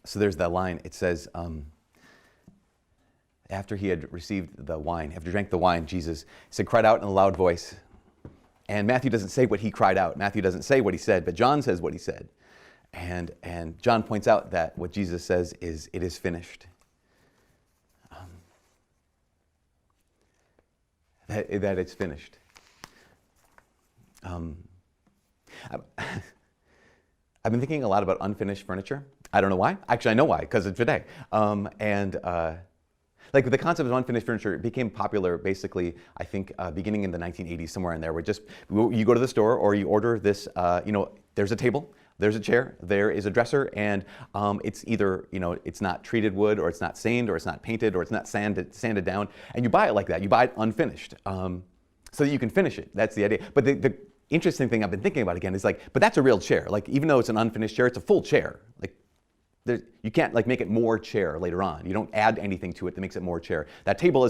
So there's that line. It says, after he had received the wine, after he drank the wine, Jesus said, cried out in a loud voice. And Matthew doesn't say what he cried out. Matthew doesn't say what he said, but John says what he said. And John points out that what Jesus says is, it is finished. That it's finished. I've been thinking a lot about unfinished furniture. I don't know why. Actually, I know why, because of today. Like the concept of unfinished furniture became popular basically, I think, beginning in the 1980s, somewhere in there, where you go to the store or you order this, there's a table, there's a chair, there is a dresser, and it's either, it's not treated wood, or it's not stained, or it's not painted, or it's not sanded down, and you buy it like that. You buy it unfinished, so that you can finish it. That's the idea. But the interesting thing I've been thinking about again is but that's a real chair. Like, even though it's an unfinished chair, it's a full chair. Like, you can't make it more chair later on. You don't add anything to it that makes it more chair. That table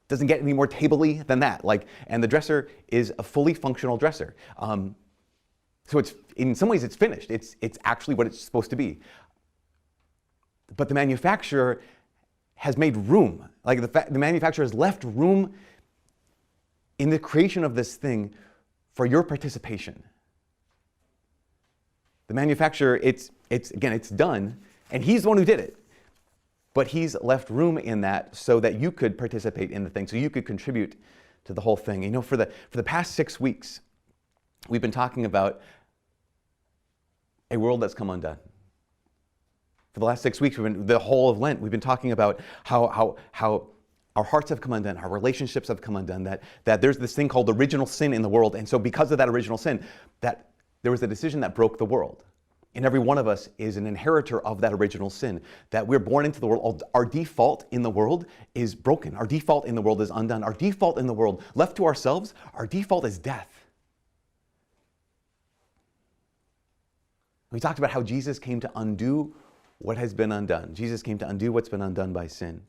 doesn't get any more table-y than that. And the dresser is a fully functional dresser. So it's, in some ways, it's finished. It's actually what it's supposed to be. But the manufacturer has made room. The manufacturer has left room in the creation of this thing for your participation. The manufacturer, it's done, and he's the one who did it. But he's left room in that so that you could participate in the thing, so you could contribute to the whole thing. For the past 6 weeks, we've been talking about a world that's come undone. For the last 6 weeks, the whole of Lent, we've been talking about how our hearts have come undone, our relationships have come undone, that there's this thing called original sin in the world, and so because of that original sin, that there was a decision that broke the world. And every one of us is an inheritor of that original sin, that we're born into the world. Our default in the world is broken. Our default in the world is undone. Our default in the world, left to ourselves, our default is death. We talked about how Jesus came to undo what has been undone. Jesus came to undo what's been undone by sin.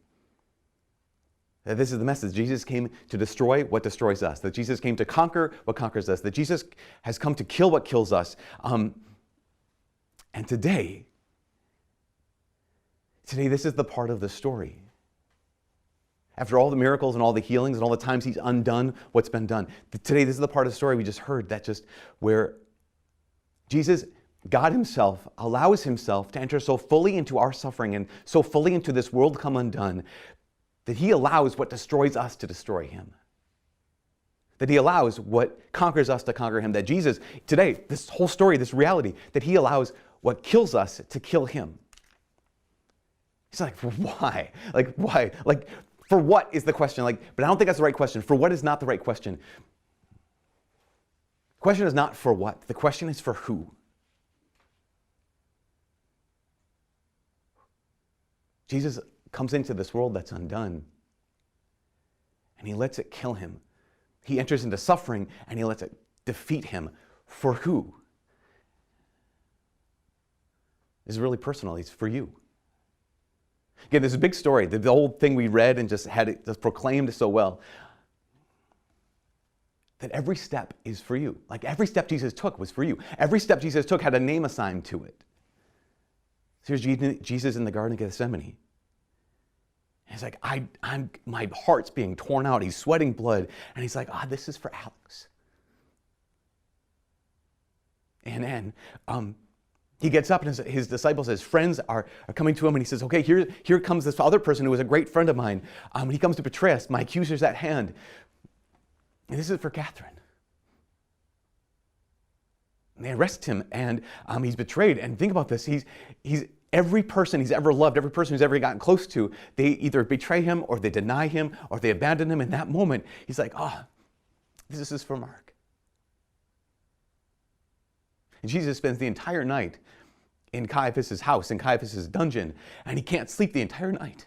That this is the message. Jesus came to destroy what destroys us. That Jesus came to conquer what conquers us. That Jesus has come to kill what kills us. And today, this is the part of the story. After all the miracles and all the healings and all the times he's undone what's been done, today this is the part of the story we just heard, where Jesus, God himself, allows himself to enter so fully into our suffering and so fully into this world come undone that he allows what destroys us to destroy him. That he allows what conquers us to conquer him. That Jesus, today, this whole story, this reality, that he allows what kills us to kill him. He's like, why? Why? For what is the question? But I don't think that's the right question. For what is not the right question? The question is not for what. The question is for who. Jesus comes into this world that's undone, and he lets it kill him. He enters into suffering, and he lets it defeat him. For who? This is really personal. It's for you. Again, this is a big story. The old thing we read and just had it just proclaimed so well. That every step is for you. Every step Jesus took was for you. Every step Jesus took had a name assigned to it. So here's Jesus in the Garden of Gethsemane. He's like, my heart's being torn out. He's sweating blood. And he's like, this is for Alex. And then he gets up and his disciples, his friends are coming to him, and he says, okay, here comes this other person who was a great friend of mine. He comes to betray us. My accuser's at hand. And this is for Catherine. And they arrest him, and he's betrayed. And think about this. He's every person he's ever loved, every person who's ever gotten close to, they either betray him or they deny him or they abandon him. In that moment, he's like, this is for Mark. And Jesus spends the entire night in Caiaphas' house, in Caiaphas' dungeon, and he can't sleep the entire night.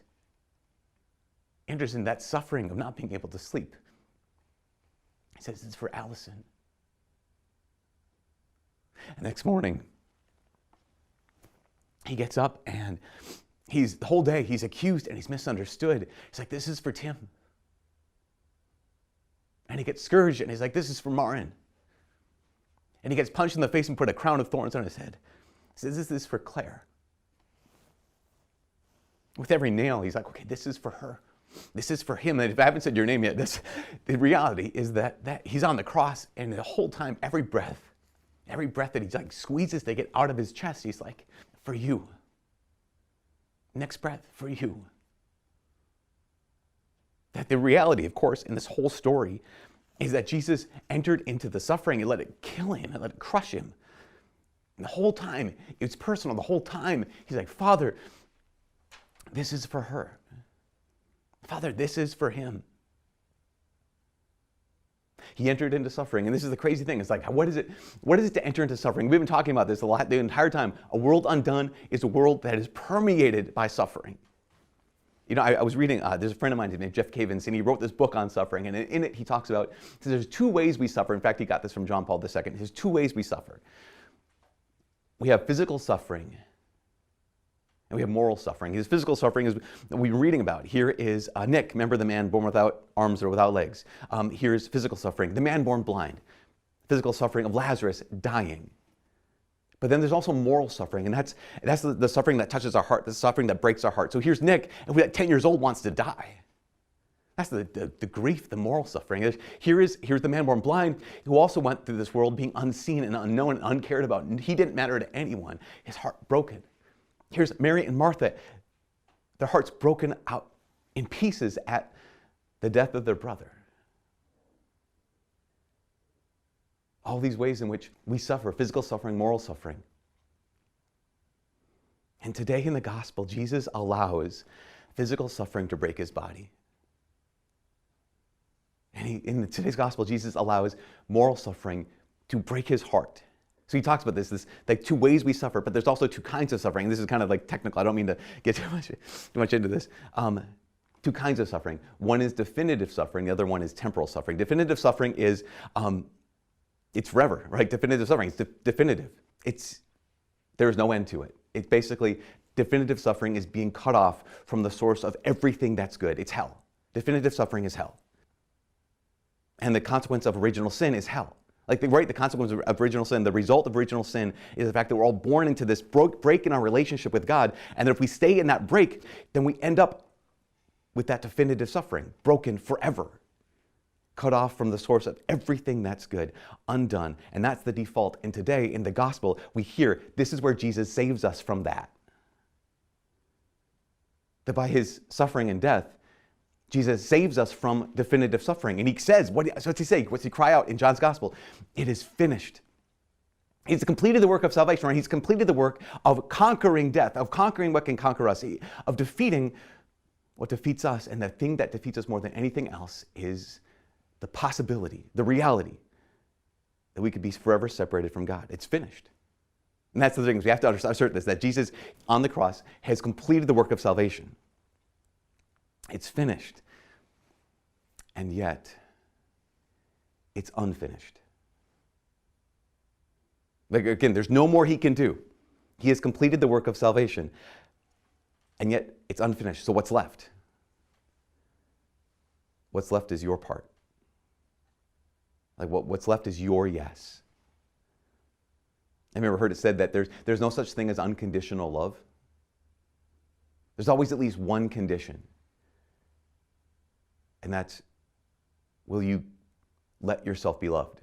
Enters in that suffering of not being able to sleep. He says, it's for Allison. And next morning, he gets up and the whole day he's accused and he's misunderstood. He's like, this is for Tim. And he gets scourged and he's like, this is for Marin. And he gets punched in the face and put a crown of thorns on his head. He says, this is for Claire. With every nail, he's like, okay, this is for her. This is for him. And if I haven't said your name yet, the reality is that he's on the cross, and the whole time, every breath that he like squeezes to get out of his chest, he's like, for you. Next breath, for you. That the reality, of course, in this whole story is that Jesus entered into the suffering and let it kill him and let it crush him. And the whole time, it's personal. The whole time, he's like, Father, this is for her. Father, this is for him. He entered into suffering. And this is the crazy thing. It's like, what is it to enter into suffering? We've been talking about this a lot the entire time. A world undone is a world that is permeated by suffering. You know, I was reading, there's a friend of mine named Jeff Cavins, and he wrote this book on suffering. And in it, he talks about, there's two ways we suffer. In fact, he got this from John Paul II. There's two ways we suffer. We have physical suffering, and we have moral suffering. His physical suffering is what we're reading about. Here is Nick, remember the man born without arms or without legs. Here's physical suffering. The man born blind. Physical suffering of Lazarus dying. But then there's also moral suffering, and that's the suffering that touches our heart, the suffering that breaks our heart. So here's Nick, who at 10 years old wants to die. That's the grief, the moral suffering. Here's the man born blind, who also went through this world being unseen and unknown and uncared about. And he didn't matter to anyone. His heart broken. Here's Mary and Martha, their hearts broken out in pieces at the death of their brother. All these ways in which we suffer, physical suffering, moral suffering. And today in the gospel, Jesus allows physical suffering to break his body. And in today's gospel, Jesus allows moral suffering to break his heart. So he talks about this like two ways we suffer, but there's also two kinds of suffering. This is kind of like technical. I don't mean to get too much into this. Two kinds of suffering. One is definitive suffering. The other one is temporal suffering. Definitive suffering is, it's forever, right? Definitive suffering. It's definitive. There's no end to it. It's basically, definitive suffering is being cut off from the source of everything that's good. It's hell. Definitive suffering is hell. And the consequence of original sin is hell. The consequence of original sin, the result of original sin is the fact that we're all born into this break in our relationship with God. And that if we stay in that break, then we end up with that definitive suffering, broken forever, cut off from the source of everything that's good, undone. And that's the default. And today in the gospel, we hear this is where Jesus saves us from that. That by his suffering and death, Jesus saves us from definitive suffering. And he says, what's he say? What's he cry out in John's gospel? It is finished. He's completed the work of salvation, right? He's completed the work of conquering death, of conquering what can conquer us, of defeating what defeats us. And the thing that defeats us more than anything else is the possibility, the reality that we could be forever separated from God. It's finished. And that's the thing, we have to assert this, that Jesus on the cross has completed the work of salvation. It's finished. And yet, it's unfinished. Again, there's no more he can do. He has completed the work of salvation. And yet, it's unfinished. So what's left? What's left is your part. What's left is your yes. I've never heard it said that there's no such thing as unconditional love. There's always at least one condition. And that's, will you let yourself be loved?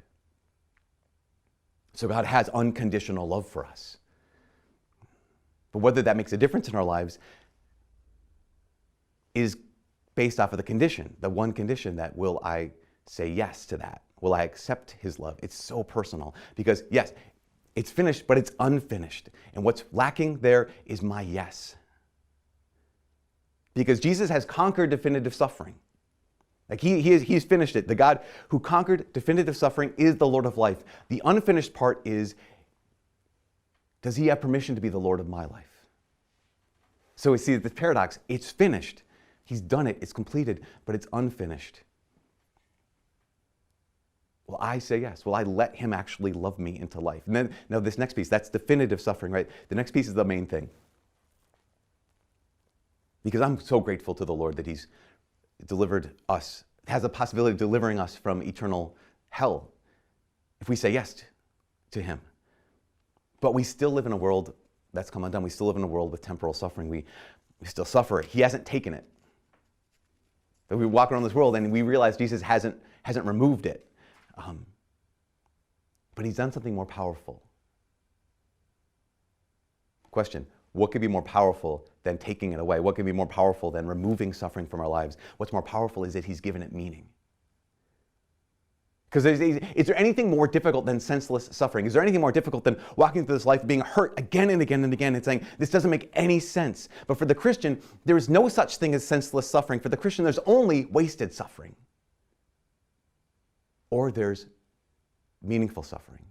So God has unconditional love for us. But whether that makes a difference in our lives is based off of the condition, the one condition that will I say yes to that? Will I accept his love? It's so personal because yes, it's finished, but it's unfinished. And what's lacking there is my yes. Because Jesus has conquered definitive suffering. He's finished it. The God who conquered definitive suffering is the Lord of life. The unfinished part is, does he have permission to be the Lord of my life? So we see the paradox. It's finished. He's done it. It's completed, but it's unfinished. Will I say yes? Will I let him actually love me into life? And then, now this next piece, that's definitive suffering, right? The next piece is the main thing. Because I'm so grateful to the Lord that he's delivered us, has the possibility of delivering us from eternal hell if we say yes to him. But we still live in a world that's come undone. We still live in a world with temporal suffering. We still suffer. He hasn't taken it. But we walk around this world and we realize Jesus hasn't removed it. But he's done something more powerful. Question, what could be more powerful than taking it away? What could be more powerful than removing suffering from our lives? What's more powerful is that he's given it meaning. Because is there anything more difficult than senseless suffering? Is there anything more difficult than walking through this life being hurt again and again and again and saying, this doesn't make any sense? But for the Christian, there is no such thing as senseless suffering. For the Christian, there's only wasted suffering. Or there's meaningful suffering.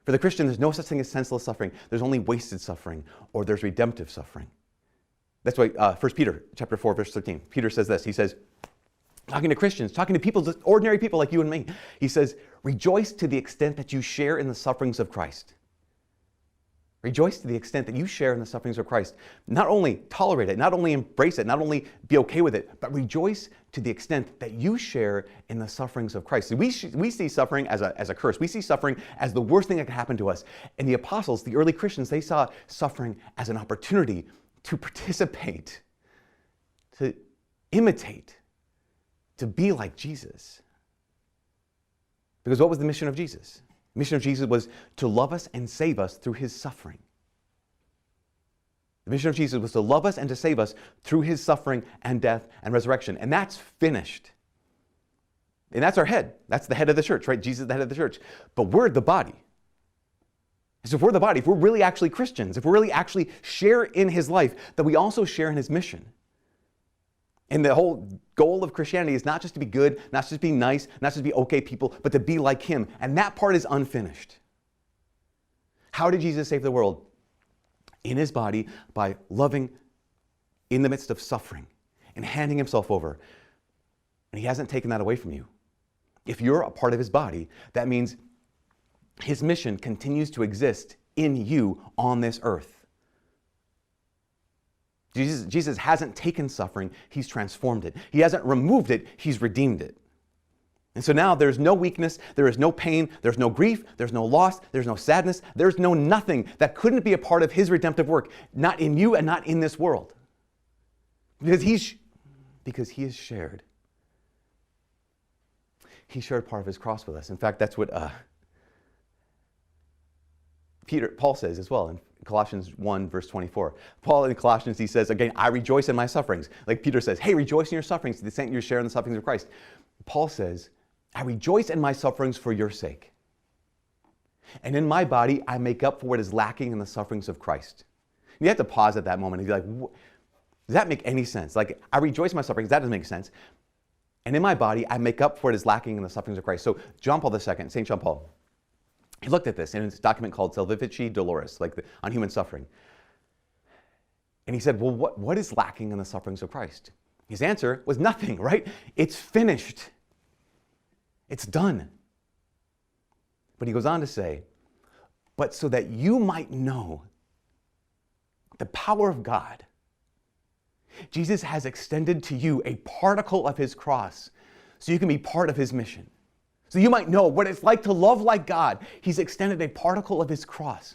For the Christian, there's no such thing as senseless suffering. There's only wasted suffering, or there's redemptive suffering. That's why 1 Peter chapter 4, verse 13, Peter says this. He says, talking to Christians, talking to people, just ordinary people like you and me, he says, rejoice to the extent that you share in the sufferings of Christ. Rejoice to the extent that you share in the sufferings of Christ. Not only tolerate it, not only embrace it, not only be okay with it, but rejoice to the extent that you share in the sufferings of Christ. We see suffering as a curse. We see suffering as the worst thing that could happen to us. And the apostles, the early Christians, they saw suffering as an opportunity to participate, to imitate, to be like Jesus. Because what was the mission of Jesus? The mission of Jesus was to love us and save us through his suffering. The mission of Jesus was to love us and to save us through his suffering and death and resurrection. And that's finished. And that's our head. That's the head of the church, right? Jesus is the head of the church. But we're the body. So if we're the body, if we're really actually Christians, if we really actually share in his life, then we also share in his mission. And the whole goal of Christianity is not just to be good, not just to be nice, not just to be okay people, but to be like him. And that part is unfinished. How did Jesus save the world? In his body, by loving in the midst of suffering and handing himself over. And he hasn't taken that away from you. If you're a part of his body, that means his mission continues to exist in you on this earth. Jesus hasn't taken suffering, he's transformed it. He hasn't removed it, he's redeemed it. And so now there's no weakness, there is no pain, there's no grief, there's no loss, there's no sadness, there's no nothing that couldn't be a part of his redemptive work, not in you and not in this world. Because he has shared. He shared part of his cross with us. In fact, that's what Paul says as well in Colossians 1, verse 24. Paul in Colossians, he says, again, I rejoice in my sufferings. Like Peter says, hey, rejoice in your sufferings to the extent you share in the sufferings of Christ. Paul says, I rejoice in my sufferings for your sake. And in my body, I make up for what is lacking in the sufferings of Christ. And you have to pause at that moment and be like, does that make any sense? Like, I rejoice in my sufferings, that doesn't make sense. And in my body, I make up for what is lacking in the sufferings of Christ. So John Paul II, St. John Paul, he looked at this in his document called Salvifici Doloris, on human suffering. And he said, well, what is lacking in the sufferings of Christ? His answer was nothing, right? It's finished. It's done. But he goes on to say, but so that you might know the power of God, Jesus has extended to you a particle of his cross so you can be part of his mission. So you might know what it's like to love like God. He's extended a particle of his cross.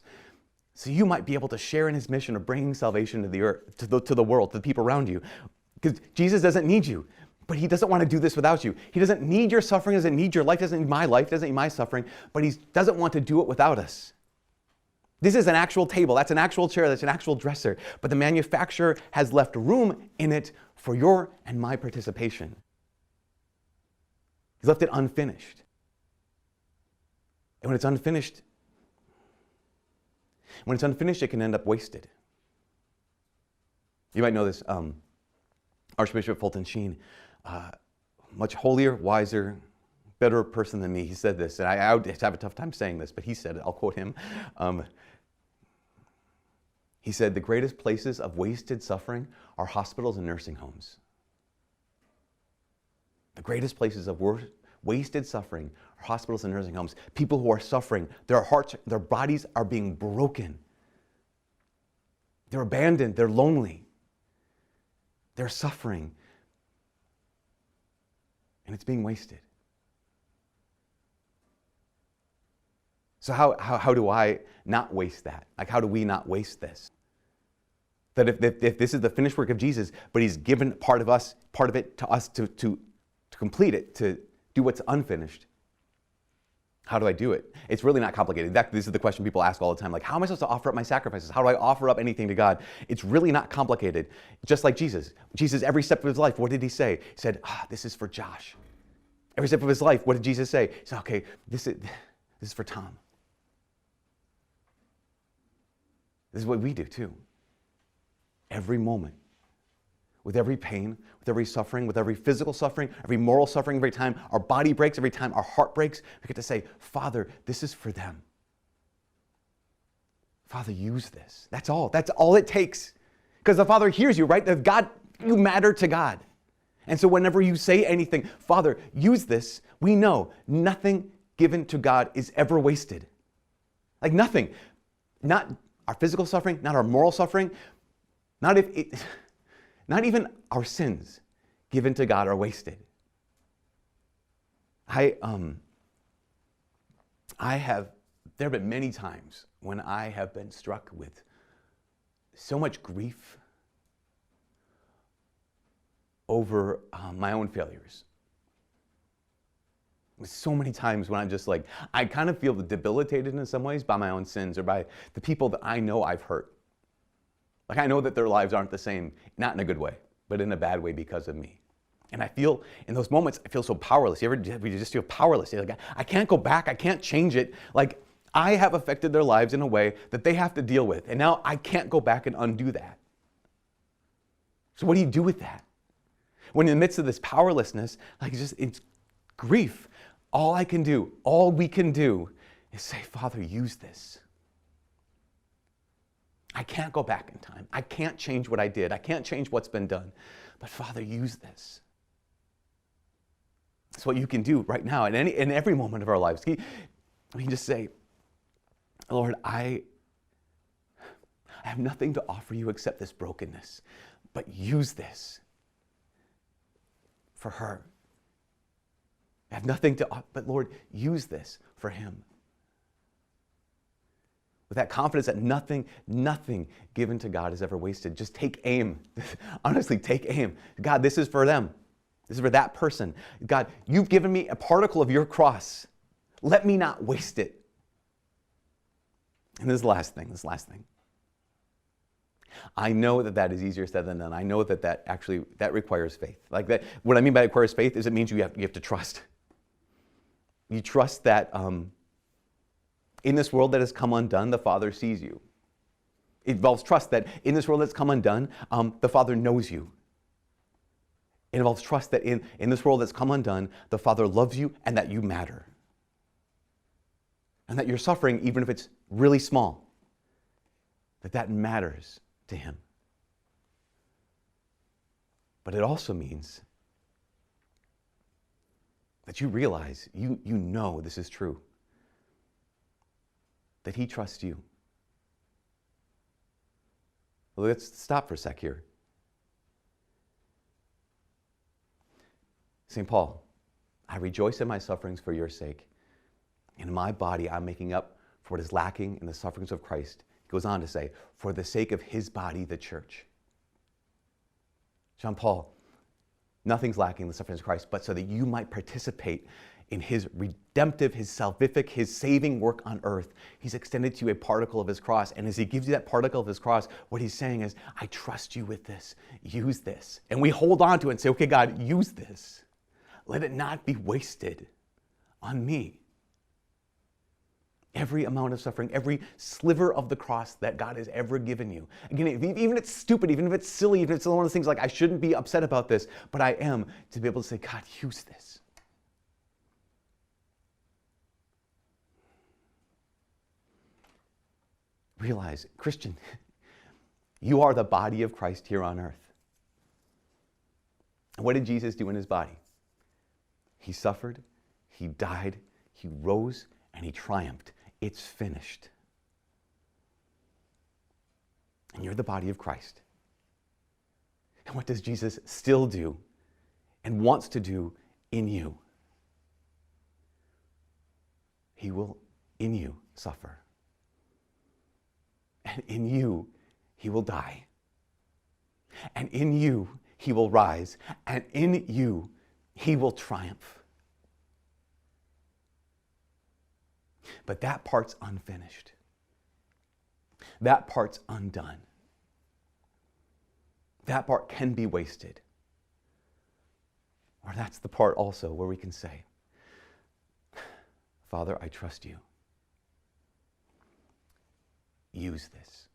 So you might be able to share in his mission of bringing salvation to the earth, to the world, to the people around you. Because Jesus doesn't need you, but he doesn't want to do this without you. He doesn't need your suffering, doesn't need your life, doesn't need my life, doesn't need my suffering, but he doesn't want to do it without us. This is an actual table, that's an actual chair, that's an actual dresser, but the manufacturer has left room in it for your and my participation. He's left it unfinished. And when it's unfinished, it can end up wasted. You might know this, Archbishop Fulton Sheen, much holier, wiser, better person than me. He said this, and I would have a tough time saying this, but he said it. I'll quote him. He said, the greatest places of wasted suffering are hospitals and nursing homes. The greatest places of wasted suffering are hospitals and nursing homes. People who are suffering, their hearts, their bodies are being broken. They're abandoned, they're lonely. They're suffering. And it's being wasted. So how do I not waste that? Like, how do we not waste this? That if this is the finished work of Jesus, but he's given part of it to us to complete it, to do what's unfinished, how do I do it? It's really not complicated. In fact, this is the question people ask all the time, like, how am I supposed to offer up my sacrifices? How do I offer up anything to God? It's really not complicated. Just like Jesus. Jesus, every step of his life, what did he say? He said, this is for Josh. Every step of his life, what did Jesus say? He said, okay, this is for Tom. This is what we do too. Every moment. With every pain, with every suffering, with every physical suffering, every moral suffering, every time our body breaks, every time our heart breaks, we get to say, Father, this is for them. Father, use this. That's all. That's all it takes. Because the Father hears you, right? God, you matter to God. And so whenever you say anything, Father, use this, we know nothing given to God is ever wasted. Like nothing. Not our physical suffering, not our moral suffering, not even our sins given to God are wasted. There have been many times when I have been struck with so much grief over my own failures. So many times when I'm just like, I kind of feel debilitated in some ways by my own sins or by the people that I know I've hurt. Like I know that their lives aren't the same, not in a good way, but in a bad way because of me. And I feel, in those moments, I feel so powerless. You just feel powerless? You're like, I can't go back, I can't change it. Like, I have affected their lives in a way that they have to deal with. And now I can't go back and undo that. So what do you do with that? When in the midst of this powerlessness, like it's grief, all we can do is say, Father, use this. I can't go back in time. I can't change what I did. I can't change what's been done. But Father, use this. That's what you can do right now in every moment of our lives. We can just say, Lord, I have nothing to offer you except this brokenness. But use this for her. I have nothing to offer, but Lord, use this for him. With that confidence that nothing given to God is ever wasted. Just take aim. Honestly, take aim. God, this is for them. This is for that person. God, you've given me a particle of your cross. Let me not waste it. And this last thing. I know that is easier said than done. I know that requires faith. Like that. What I mean by it requires faith is it means you have to trust. You trust that in this world that has come undone, the Father sees you. It involves trust that in this world that's come undone, the Father knows you. It involves trust that in this world that's come undone, the Father loves you and that you matter. And that your suffering, even if it's really small, that matters to him. But it also means that you realize, you know this is true, that he trusts you. Well, let's stop for a sec here. St. Paul, I rejoice in my sufferings for your sake. In my body, I'm making up for what is lacking in the sufferings of Christ. He goes on to say, for the sake of his body, the church. John Paul, nothing's lacking in the sufferings of Christ, but so that you might participate in his redemptive, his salvific, his saving work on earth. He's extended to you a particle of his cross. And as he gives you that particle of his cross, what he's saying is, I trust you with this. Use this. And we hold on to it and say, okay, God, use this. Let it not be wasted on me. Every amount of suffering, every sliver of the cross that God has ever given you. Again, even if it's stupid, even if it's silly, even if it's one of those things like, I shouldn't be upset about this, but I am, to be able to say, God, use this. Realize, Christian, you are the body of Christ here on earth. And what did Jesus do in his body? He suffered, he died, he rose, and he triumphed. It's finished. And you're the body of Christ. And what does Jesus still do and wants to do in you? He will, in you, suffer. And in you, he will die. and in you he will rise, and in you he will triumph. But that part's unfinished. That part's undone. That part can be wasted. Or that's the part also where we can say, Father, I trust you. Use this.